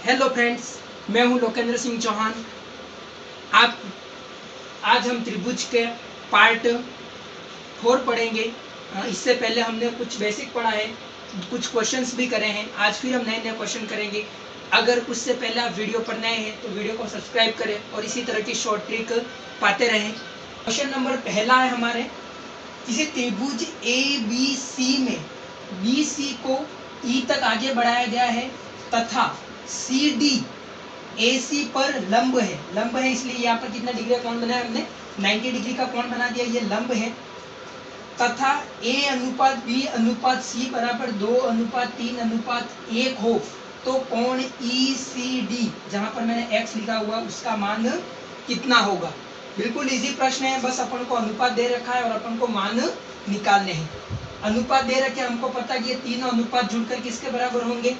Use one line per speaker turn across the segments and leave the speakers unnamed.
Hello friends, मैं हूं लोकेंद्र सिंह चौहान। आप आज हम त्रिभुज के पार्ट 4 पढ़ेंगे। इससे पहले हमने कुछ बेसिक पढ़ा है, कुछ क्वेश्चंस भी करे हैं। आज फिर हम नए नए क्वेश्चन करेंगे। अगर उससे पहले आप वीडियो पर नए हैं तो वीडियो को सब्सक्राइब करें और इसी तरह की शॉर्ट ट्रिक पाते रहें। क्वेश्चन नंबर पहला है हमारे, किसी त्रिभुज ए बी सी में बी सी को ई तक आगे बढ़ाया गया है तथा सी डी ए सी पर लंब है इसलिए यहाँ पर कितना डिग्री का कोण बनाया हमने, 90 डिग्री का कोण बना दिया। ये लंब है तथा ए अनुपात बी अनुपात सी बराबर 2:3:1 हो तो कोण ई सी डी, जहां पर मैंने एक्स लिखा हुआ, उसका मान कितना होगा। बिल्कुल इजी प्रश्न है, बस अपन को अनुपात दे रखा है और अपन को मान निकालने हैं। अनुपात दे रखे, हमको पता कि ये तीनों अनुपात जुड़कर किसके बराबर होंगे,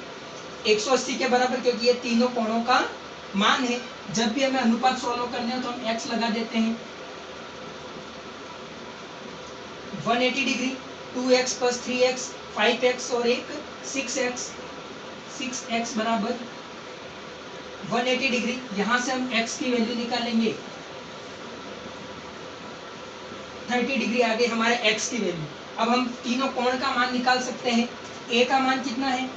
180 के बराबर, क्योंकि ये तीनों कोणों का मान है। जब भी हमें अनुपात सोल्व करने हो तो हम x लगा देते हैं। 180 डिग्री, 2x + 3x 5x और एक 6x बराबर 180 डिग्री। यहां से हम x की वैल्यू निकालेंगे, 30 डिग्री आगे हमारे x की वैल्यू। अब हम तीनों कोण का मान निकाल सकते हैं। a का मान कितना है,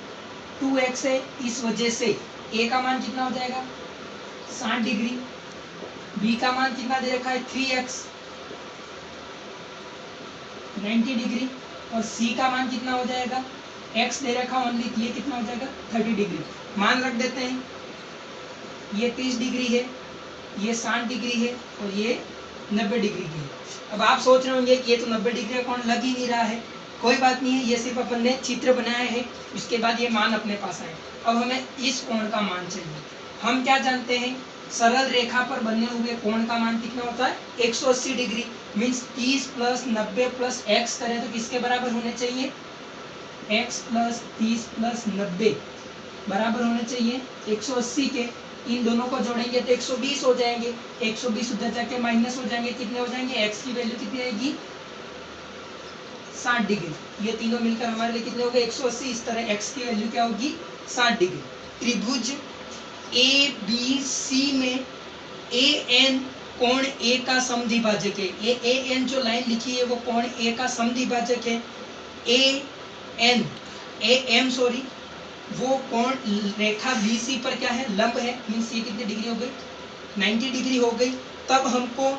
2x है, इस वजह से a का मान कितना हो जाएगा, 60 डिग्री। b का मान कितना दे रखा है, 3x 90 डिग्री और c का मान कितना हो जाएगा, x दे रखा ओनली, ये कितना हो जाएगा, 30 डिग्री। मान रख देते हैं, ये 30 डिग्री है, ये 60 डिग्री है और ये 90 डिग्री की है। अब आप सोच रहे होंगे कि ये तो 90 डिग्री का कोण लग ही नहीं रहा है। कोई बात नहीं है, ये सिर्फ अपन ने चित्र बनाया है, उसके बाद ये मान अपने पास आए। अब हमें इस कोण का मान चाहिए। हम क्या जानते हैं, सरल रेखा पर बने हुए कोण का मान कितना होता है, 180 डिग्री। मीन्स 30 + 90 + x करें तो किसके बराबर होने चाहिए, x + 30 + 90 बराबर होने चाहिए 180 के। इन दोनों को जोड़ेंगे तो 120 हो जाएंगे। 120 उधर जाके माइनस हो जाएंगे, कितने हो जाएंगे, x की वैल्यू कितनी आएगी, 60 डिग्री। ये तीनों मिलकर हमारे लिए कितने हो गए, 180। इस तरह x की वैल्यू क्या होगी, 60 डिग्री। त्रिभुज ए बी सी में ए एन कोण ए का समद्विभाजक है। ये ए एन जो लाइन लिखी है वो कोण ए का समद्विभाजक है। ए एम वो कोण रेखा बी सी पर क्या है, लंब है। मीन्स ये कितनी डिग्री हो गई, 90 डिग्री हो गई। तब हमको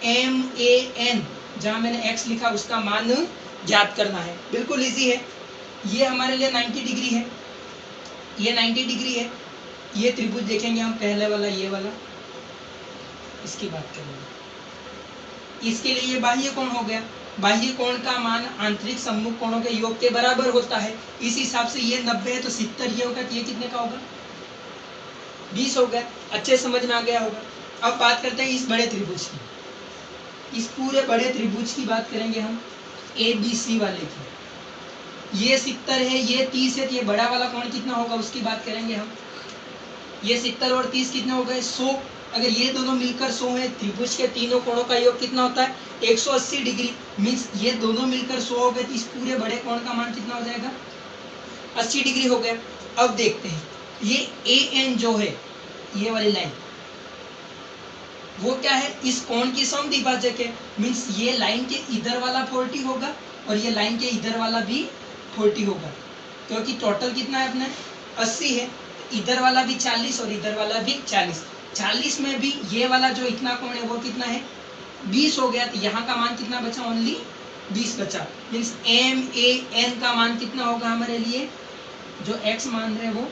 एम ए एन, जहां मैंने x लिखा, उसका मान ज्ञात करना है। बिल्कुल इजी है। ये हमारे लिए 90 डिग्री है, ये 90 डिग्री है। ये त्रिभुज देखेंगे हम, पहले वाला, ये वाला, इसकी बात करेंगे। इसके लिए ये बाह्य कोण हो गया। बाह्य कोण का मान आंतरिक सम्मुख कोणों के योग के बराबर होता है। इस हिसाब से ये 90 है तो 70 ये होगा, तो ये कितने का होगा, 20 हो गया। अच्छे समझ में आ गया होगा। अब बात करते हैं इस बड़े त्रिभुज की। इस पूरे बड़े त्रिभुज की बात करेंगे हम, ए बी सी वाले की। ये 70 है, ये 30 है, तो ये बड़ा वाला कोण कितना होगा उसकी बात करेंगे हम। ये 70 और 30 कितने हो गए, 100। अगर ये दोनों मिलकर 100 है, त्रिभुज के तीनों कोणों का योग कितना होता है, 180 डिग्री। मीन्स ये दोनों मिलकर 100 हो गए, तो इस पूरे बड़े कोण का मान कितना हो जाएगा, 80 डिग्री हो गया। अब देखते हैं, ये ए एन जो है, ये वाली लाइन, वो क्या है, इस कोण की समद्विभाजक है। मीन्स ये लाइन के इधर वाला 40 होगा और ये लाइन के इधर वाला भी 40 होगा, क्योंकि टोटल कितना है अपने, 80 है। इधर वाला भी 40 और इधर वाला भी 40। 40 में भी ये वाला जो इतना कोण है वो कितना है, 20 हो गया। तो यहाँ का मान कितना बचा, ओनली 20 बचा। मीन्स एम ए एन का मान कितना होगा हमारे लिए, जो x मान रहे हैं वो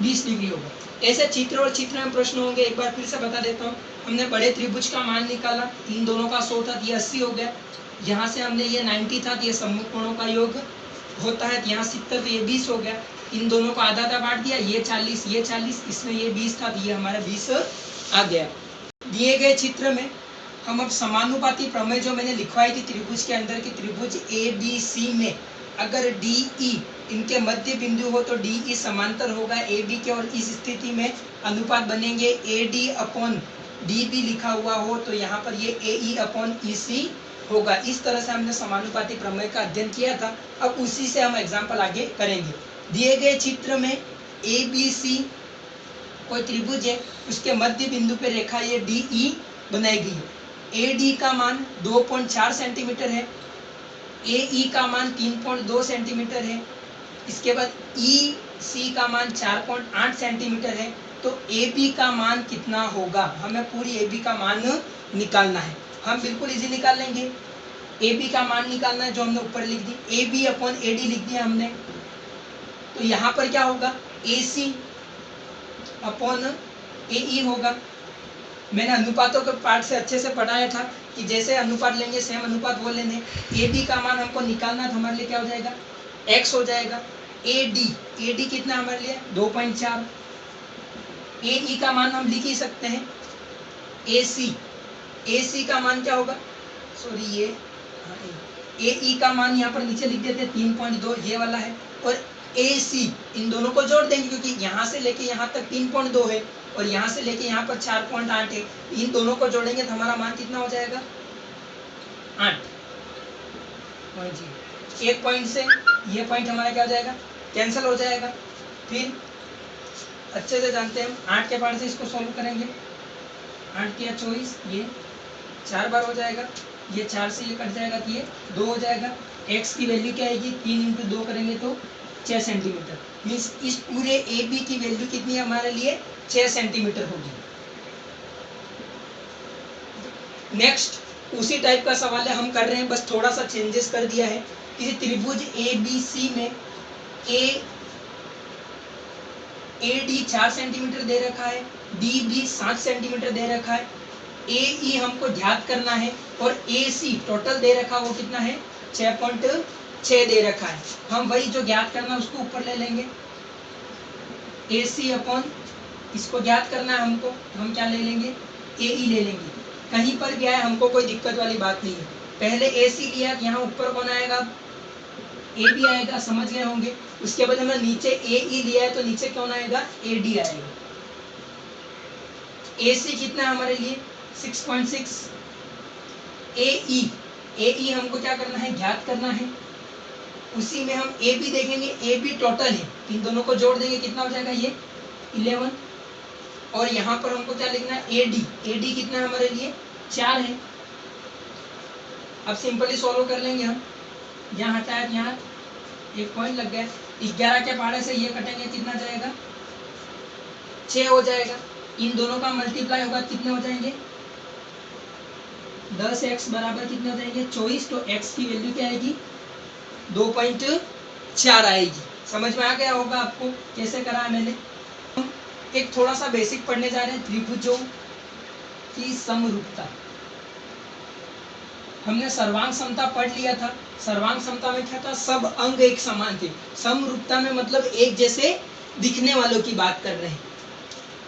20 डिग्री होगा। ऐसे चित्र और चित्र में प्रश्न होंगे। एक बार फिर से बता देता हूँ, हमने बड़े त्रिभुज का मान निकाला, इन दोनों का 100 था, ये 80 हो गया। यहाँ से हमने ये 90 था, तो ये सम्मुख कोणों का योग होता है, यहाँ 70, तो ये 20 हो गया। इन दोनों को आधा आधा बांट दिया, ये 40 ये 40, इसमें ये 20 था, तो ये हमारा 20 आ गया। दिए गए चित्र में हम अब समानुपाती प्रमेय जो मैंने लिखवाई थी त्रिभुज के अंदर की, त्रिभुज ए बी सी में अगर डी ई इनके मध्य बिंदु हो तो डी ई समांतर होगा ए बी के, और इस स्थिति में अनुपात बनेंगे A D upon D B लिखा हुआ हो तो यहाँ पर ये ए ई अपॉन ई सी होगा। इस तरह से हमने समानुपाती प्रमेय का अध्ययन किया था। अब उसी से हम एग्जाम्पल आगे करेंगे। दिए गए चित्र में ए बी सी कोई त्रिभुज है, उसके मध्य बिंदु पे रेखा ये डी ई बनाई गई है। ए डी का मान 2.4 सेंटीमीटर है, ए ई का मान 3.2 सेंटीमीटर है, इसके बाद ई सी का मान 4.8 सेंटीमीटर है। तो ए बी का मान कितना होगा, हमें पूरी ए बी का मान निकालना है। हम बिल्कुल इजी निकाल लेंगे। ए बी का मान निकालना है जो हमने ऊपर लिख दी, A B upon A D लिख दिया हमने। तो यहाँ पर क्या होगा, ए सी अपॉन ए ई होगा। मैंने अनुपातों के पार्ट से अच्छे से पढ़ाया था कि जैसे अनुपात लेंगे सेम अनुपात वो लेने। ए बी का मान हमको निकालना है तो हमारे लिए क्या हो जाएगा, x हो जाएगा। ए डी कितना हमारे लिए 2.4। ए ई का मान हम लिख ही सकते हैं। ए सी का मान क्या होगा, सॉरी ये ए ई का मान यहाँ पर नीचे लिख देते हैं 3.2, ये वाला है। और ए सी इन दोनों को जोड़ देंगे क्योंकि यहाँ से लेके यहाँ तक 3.2 है और यहाँ से लेके यहाँ पर 4.8 है। इन दोनों को जोड़ेंगे तो हमारा मान कितना हो जाएगा, 8। एक पॉइंट से ये पॉइंट हमारा क्या हो जाएगा, कैंसिल हो जाएगा। फिर अच्छे से जानते हैं हम 8 के पार्ट से इसको सॉल्व करेंगे। 8 किया 24, ये 4 बार हो जाएगा, ये 4 से ये कट जाएगा तो ये 2 हो जाएगा। x की वैल्यू क्या आएगी, 3 इंटू 2 करेंगे तो 6 सेंटीमीटर। मीन्स इस पूरे ए बी की वैल्यू कितनी है हमारे लिए, 6 सेंटीमीटर होगी। नेक्स्ट उसी टाइप का सवाल है, हम कर रहे हैं, बस थोड़ा सा चेंजेस कर दिया है। किसी त्रिभुज ए बी सी में ए डी 4 सेंटीमीटर दे रखा है, डी बी 7 सेंटीमीटर दे रखा है, ए ई हमको ज्ञात करना है और ए सी टोटल दे रखा वो कितना है, 6.6 दे रखा है। हम वही जो ज्ञात करना है उसको ऊपर ले लेंगे, ए सी अपॉन इसको ज्ञात करना है हमको, हम क्या ले लेंगे, ए ई ले लेंगे। कहीं पर भी आए हमको कोई दिक्कत वाली बात नहीं है। पहले ए सी लिया, यहाँ ऊपर कौन आएगा, ए बी आएगा, समझ गए होंगे। उसके बाद हमने नीचे ए ई लिया है तो नीचे कौन आएगा, ए डी आएगा। ए सी कितना है हमारे लिए 6.6। ए ई हमको क्या करना है, ज्ञात करना है। उसी में हम ए बी देखेंगे, ए बी टोटल है, इन दोनों को जोड़ देंगे कितना हो जाएगा, ये 11। और यहाँ पर हमको क्या लिखना है, ए डी कितना है हमारे लिए 4 है। अब सिंपली सॉल्व कर लेंगे हम, यहाँ हटाया यहाँ एक पॉइंट लग गया। 11 के पहाड़े से ये कटेंगे कितना जाएगा, 6 हो जाएगा। इन दोनों का मल्टीप्लाई होगा कितने हो जाएंगे, 10x बराबर कितने हो जाएंगे, 24। तो x की वैल्यू क्या आएगी, 2.4 आएगी। समझ में आ गया होगा आपको कैसे करा है मैंने। एक थोड़ा सा बेसिक पढ़ने जा रहे हैं, त्रिभुजों की समरूपता। हमने सर्वांग समता पढ़ लिया था। सर्वांग समता में क्या था, सब अंग एक समान थे। समरूपता में मतलब एक जैसे दिखने वालों की बात कर रहे हैं।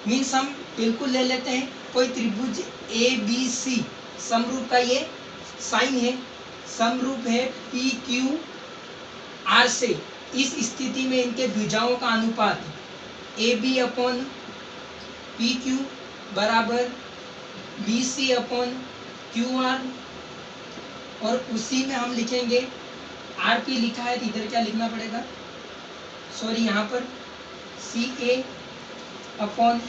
मीन्स हम बिल्कुल ले लेते हैं कोई त्रिभुज ए बी सी, समरूप का ये साइन है, समरूप है पी क्यू आर से। इस स्थिति में इनके भुजाओं का अनुपात A B upon P Q बराबर B C upon Q R. और उसी में हम लिखेंगे आर पी लिखा है तो इधर क्या लिखना पड़ेगा, सॉरी यहाँ पर सी ए अपॉन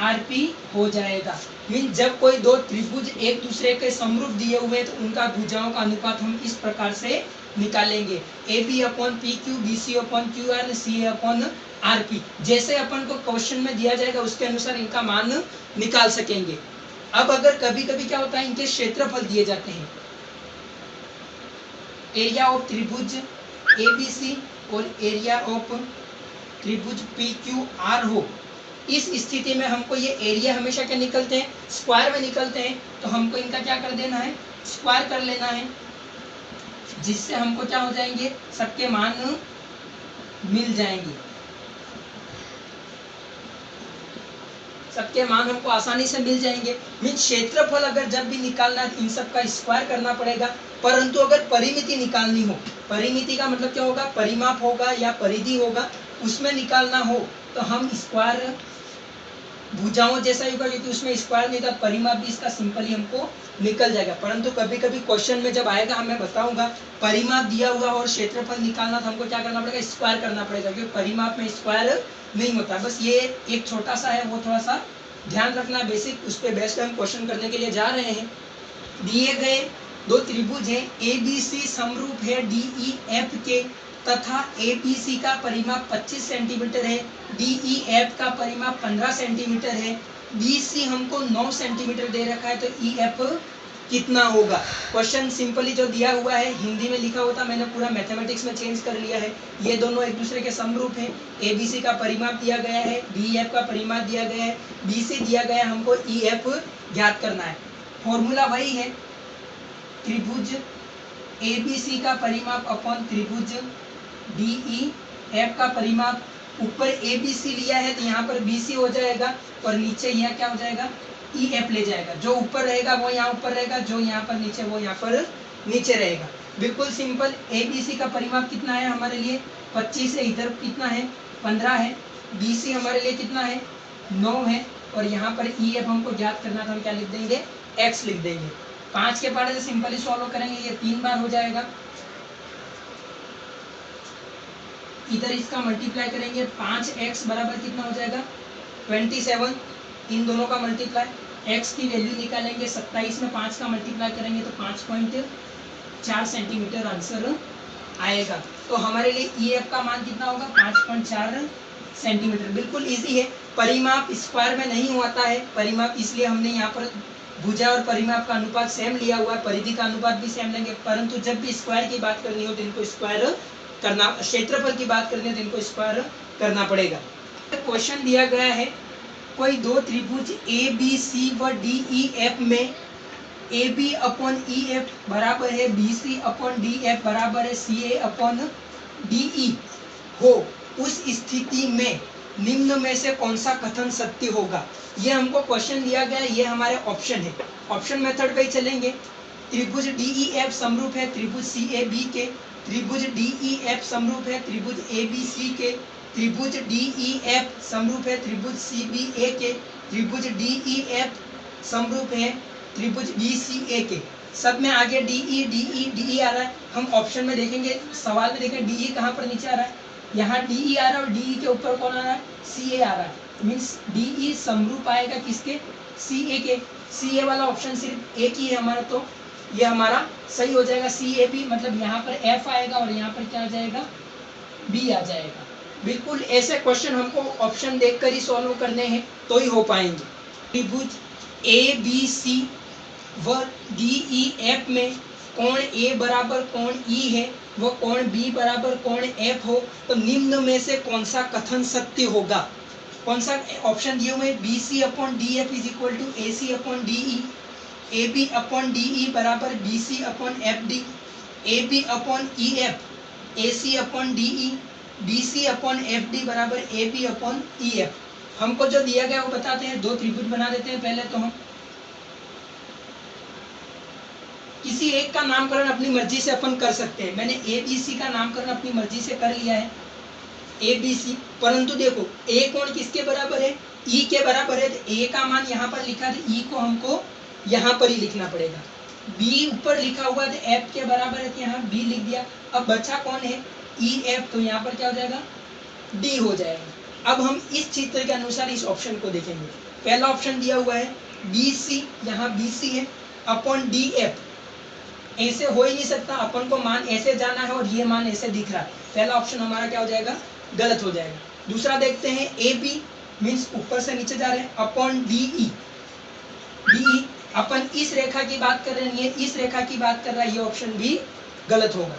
आर पी हो जाएगा। मीन जब कोई दो त्रिभुज एक दूसरे के समरूप दिए हुए हैं तो उनका भुजाओं का अनुपात हम इस प्रकार से निकालेंगे, A B upon P Q, B C upon Q R, C A upon R P. जैसे अपन को क्वेश्चन में दिया जाएगा उसके अनुसार इनका मान निकाल सकेंगे। अब अगर कभी कभी क्या होता है, इनके क्षेत्रफल दिए जाते हैं, एरिया ऑफ त्रिभुज ए बी सी और एरिया ऑफ त्रिभुज पी क्यू आर हो, इस स्थिति में हमको ये एरिया हमेशा क्या निकलते हैं, स्क्वायर में निकलते हैं। तो हमको इनका क्या कर देना है, स्क्वायर कर लेना है, जिससे हमको क्या हो जाएंगे, सबके मान मिल जाएंगे। सबके मान हमको आसानी से मिल जाएंगे। मीन क्षेत्रफल अगर जब भी निकालना है इन सब का स्क्वायर करना पड़ेगा। परंतु अगर परिमिति निकालनी हो, परिमिति का मतलब क्या होगा, परिमाप होगा या परिधि होगा, उसमें निकालना हो तो हम स्क्वायर भुजाओं जैसा ही होगा क्योंकि उसमें स्क्वायर नहीं था, परिमाप भी इसका सिंपली हमको निकल जाएगा। परंतु कभी कभी क्वेश्चन में जब आएगा मैं बताऊंगा परिमाप दिया हुआ और क्षेत्रफल निकालना तो हमको क्या करना पड़ेगा, स्क्वायर करना पड़ेगा, क्योंकि परिमाप में स्क्वायर नहीं होता। बस ये एक छोटा सा है, वो थोड़ा सा ध्यान रखना बेसिक, उस पर बेस्ड हम क्वेश्चन करने के लिए जा रहे हैं। दिए गए दो त्रिभुज हैं, ए बी सी समरूप है डी ई एफ के तथा ए बी सी का परिमाप 25 सेंटीमीटर है, डी ई एफ का परिमाप 15 सेंटीमीटर है, बी सी हमको 9 सेंटीमीटर दे रखा है, तो ई एफ कितना होगा। क्वेश्चन सिंपली जो दिया हुआ है हिंदी में लिखा होता, मैंने पूरा मैथमेटिक्स में चेंज कर लिया है। ये दोनों एक दूसरे के समरूप हैं, ए बी सी का परिमाप दिया गया है, डी एफ का परिमाप दिया गया है, बी सी दिया गया है, हमको ई एफ ज्ञात करना है। फॉर्मूला वही है, त्रिभुज ए बी सी का परिमाप अपॉन त्रिभुज डी ई एफ का परिमाप। ऊपर ए बी सी लिया है तो यहाँ पर बी सी हो जाएगा और नीचे यहाँ क्या हो जाएगा, ई एफ ले जाएगा। जो ऊपर रहेगा वो यहाँ ऊपर रहेगा, जो यहाँ पर नीचे वो यहाँ पर नीचे रहेगा। बिल्कुल सिंपल। ए बी सी का परिमाप कितना है हमारे लिए 25 है, इधर कितना है 15 है, बी सी हमारे लिए कितना है 9 है, और यहाँ पर ई एफ हमको ज्ञात करना था, हम क्या लिख देंगे x लिख देंगे। 5 के पढ़े से सिंपली सॉल्व करेंगे, ये 3 बार हो जाएगा। इधर इसका मल्टीप्लाई करेंगे, 5x बराबर कितना हो जाएगा 27, इन दोनों का मल्टीप्लाई, x की वैल्यू निकालेंगे 27 में 5 का मल्टीप्लाई करेंगे तो 5.4 सेंटीमीटर आंसर आएगा। तो हमारे लिए ई एफ का मान कितना होगा 5.4 सेंटीमीटर। बिल्कुल इजी है, परिमाप स्क्वायर में नहीं होता है, परिमाप इसलिए हमने यहाँ पर भुजा और परिमाप का अनुपात सेम लिया हुआ है, परिधि का अनुपात भी सेम लेंगे, परंतु जब भी स्क्वायर की बात करनी हो तो इनको स्क्वायर करना, क्षेत्रफल की बात करनी है तो इनको स्क्वायर करना पड़ेगा। क्वेश्चन दिया गया है, कोई दो त्रिभुज ए बी सी व डी ई एफ में A B upon E F बराबर है B C upon D F बराबर है सी ए अपॉन डी ई हो, उस स्थिति में निम्न में से कौन सा कथन सत्य होगा। ये हमको क्वेश्चन दिया गया है, ये हमारे ऑप्शन है, ऑप्शन मेथड पे ही चलेंगे। त्रिभुज डी ई एफ समरूप है त्रिभुज सी ए बी के, त्रिभुज डी ई एफ समरूप है त्रिभुज ए बी सी के, त्रिभुज डी ई एफ समरूप है त्रिभुज सी बी ए के, त्रिभुज डी ई एफ समरूप है त्रिभुज बी सी ए के। सब में आगे डी ई आ रहा है, हम ऑप्शन में देखेंगे, सवाल में देखेंगे डी ई कहाँ पर नीचे आ रहा है, यहाँ डी ई आ रहा है और डी ई के ऊपर कौन आ रहा है सी ए आ रहा है, मीन्स डी ई समरूप आएगा किसके सी ए के। सी ए वाला ऑप्शन सिर्फ एक ही है हमारा, तो ये हमारा सही हो जाएगा सी ए बी, मतलब यहाँ पर एफ आएगा और यहाँ पर क्या आ जाएगा बी आ जाएगा। बिल्कुल ऐसे क्वेश्चन हमको ऑप्शन देखकर ही सॉल्व करने हैं तो ही हो पाएंगे। त्रिभुज ए बी सी व डी ई एफ में कोण ए बराबर कोण ई है व कोण बी बराबर कोण एफ हो, तो निम्न में से कौन सा कथन सत्य होगा। कौन सा ऑप्शन दिए हुए B C upon D F is equal to A C upon D E, A B upon D E बराबर B C upon F D, A B upon E F A C upon D E, B C upon F D बराबर A B upon E F. हमको जो दिया गया वो बताते हैं, दो त्रिभुज बना देते हैं। पहले तो हम किसी एक का नामकरण अपनी मर्जी से अपन कर सकते हैं। मैंने ए बी सी का नामकरण अपनी मर्जी से कर लिया है ए बी सी, परंतु देखो ए कोण किसके बराबर है ई के बराबर है, तो ए का मान यहाँ पर लिखा है, ई को हमको यहाँ पर ही लिखना पड़ेगा। बी ऊपर लिखा हुआ है एफ के बराबर है, तो यहाँ बी लिख दिया। अब बचा कौन है ई एफ, तो यहाँ पर क्या हो जाएगा डी हो जाएगा। अब हम इस चित्र के अनुसार इस ऑप्शन को देखेंगे। पहला ऑप्शन दिया हुआ है बी सी, यहाँ बी सी है अपॉन डी एफ, ऐसे हो ही नहीं सकता, अपन को मान ऐसे जाना है और ये मान ऐसे दिख रहा है, पहला ऑप्शन हमारा क्या हो जाएगा गलत हो जाएगा। दूसरा देखते हैं ए बी, मीन्स ऊपर से नीचे जा रहे हैं, upon D E, D E upon इस रेखा की बात कर रहे हैं, ये इस रेखा की बात कर रहा है, ये ऑप्शन भी गलत होगा।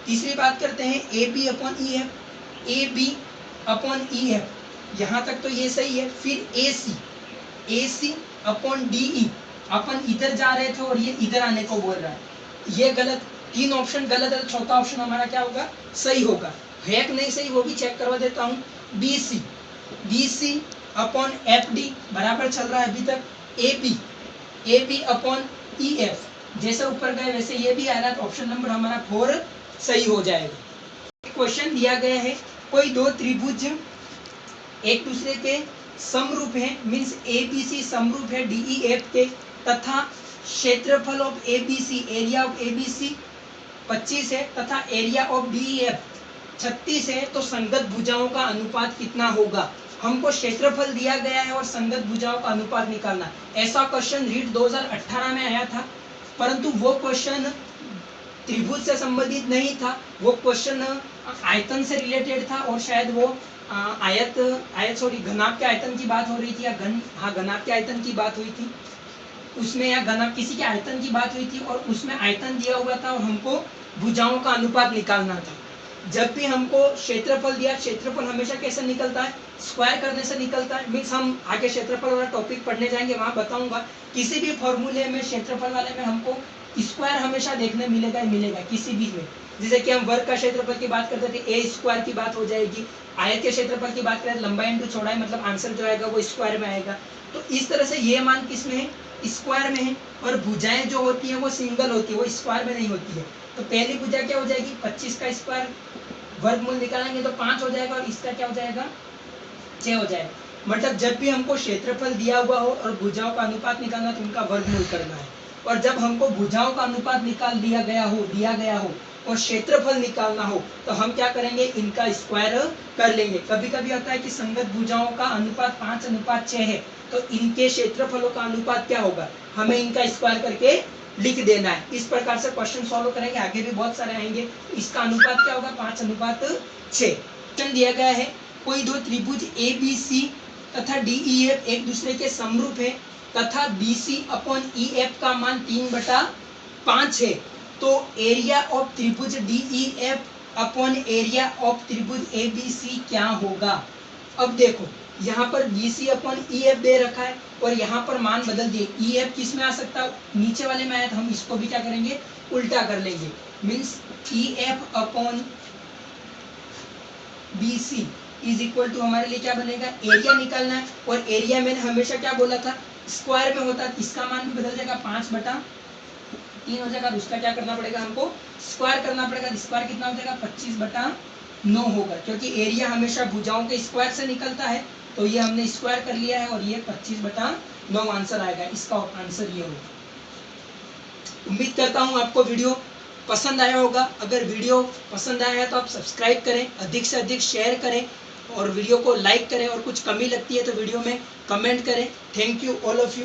तीसरी बात करते हैं A B upon E F, A B upon E F, यहाँ तक तो ये सही है। फिर ए सी अपॉन डी ई, अपन इधर जा रहे थे और ये इधर आने को बोल रहा है, ये गलत। तीन ऑप्शन गलत है, चौथा ऑप्शन हमारा क्या होगा सही होगा। है कि नहीं सही वो भी चेक करवा देता हूँ। B C upon F D बराबर चल रहा है अभी तक A B upon E F, जैसे ऊपर गए वैसे ये भी आ रहा है, तो ऑप्शन नंबर हमारा 4 सही हो जाएगा। क्वेश्चन दिया गया है, कोई दो त्रिभुज एक दूसरे के समरूप है, मीन्स ABC समरूप है DEF के, तथा क्षेत्रफल of ABC, area of ABC 25 है तथा एरिया ऑफ DEF 36 है, तो संगत भुजाओं का अनुपात कितना होगा। हमको क्षेत्रफल दिया गया है और संगत भुजाओं का अनुपात निकालना। ऐसा क्वेश्चन रीट 2018 में आया था, परंतु वो क्वेश्चन त्रिभुज से संबंधित नहीं था, वो क्वेश्चन आयतन से रिलेटेड था, और शायद वो घनाभ के आयतन की बात हो रही थी, या घनाभ के आयतन की बात हुई थी उसमें, या घनाभ किसी के आयतन की बात हुई थी, और उसमें आयतन दिया हुआ था और हमको भुजाओं का अनुपात निकालना था। जब भी हमको क्षेत्रफल दिया, क्षेत्रफल हमेशा कैसे निकलता है, स्क्वायर करने से निकलता है। मीन्स हम आगे क्षेत्रफल वाला टॉपिक पढ़ने जाएंगे, वहां बताऊंगा किसी भी फॉर्मूले में, क्षेत्रफल वाले में हमको स्क्वायर हमेशा देखने मिलेगा ही मिलेगा किसी भी में। जैसे कि हम वर्ग का क्षेत्रफल की बात करते थे, ए स्क्वायर की बात हो जाएगी। आयत के क्षेत्रफल की बात करें, लंबाई इंटू चौड़ाई, मतलब आंसर जो आएगा वो स्क्वायर में आएगा। तो इस तरह से ये मान किस में है, स्क्वायर में है। और भुजाएं जो होती है वो सिंगल होती है, वो स्क्वायर में नहीं होती है। तो पहली भुजा क्या हो जाएगी, 25 का स्क्वायर, वर्गमूल निकालेंगे तो 5 हो जाएगा, और इसका क्या हो जाएगा, 6 हो जाएगा। मतलब जब भी हमको क्षेत्रफल दिया हुआ हो और भुजाओं का अनुपात निकालना, तो उनका वर्गमूल करना है। और जब हमको भुजाओं का अनुपात निकाल दिया गया हो और क्षेत्रफल निकालना हो, तो हम क्या करेंगे, इनका स्क्वायर कर लेंगे। कभी कभी होता है कि संगत भुजाओं का अनुपात 5:6 है, तो इनके क्षेत्रफलों का अनुपात क्या होगा, हमें इनका स्क्वायर करके लिख देना है। इस प्रकार से क्वेश्चन सॉल्व करेंगे, आगे भी बहुत सारे आएंगे। इसका अनुपात क्या होगा, 5:6। क्वेश्चन दिया गया है, कोई दो त्रिभुज ABC तथा DEF एक दूसरे के समरूप है तथा BC/EF का मान 3/5 है, तो एरिया ऑफ त्रिभुज DEF अपॉन एरिया ऑफ त्रिभुज ABC क्या होगा। अब देखो, यहाँ पर BC/EF दे रखा है और यहाँ पर मान बदल दिए। EF किस में आ सकता है, नीचे वाले में आया, तो हम इसको भी क्या करेंगे, उल्टा कर लेंगे। Means EF/BC is equal to हमारे लिए क्या बनेगा, एरिया निकालना है। और एरिया मैंने हमेशा क्या बोला था, स्क्वायर में होता है। इसका मान भी बदल जाएगा, 5/3 हो जाएगा। उसका क्या करना पड़ेगा, हमको स्क्वायर करना पड़ेगा। स्क्वायर कितना हो जाएगा, 25/9 होगा, क्योंकि एरिया हमेशा भुजाओं के स्क्वायर से निकलता है। तो ये हमने स्क्वायर कर लिया है और ये 25/9 आंसर आएगा। इसका आंसर ये होगा। उम्मीद करता हूँ आपको वीडियो पसंद आया होगा। अगर वीडियो पसंद आया है तो आप सब्सक्राइब करें, अधिक से अधिक शेयर करें और वीडियो को लाइक करें, और कुछ कमी लगती है तो वीडियो में कमेंट करें। Thank you all of you.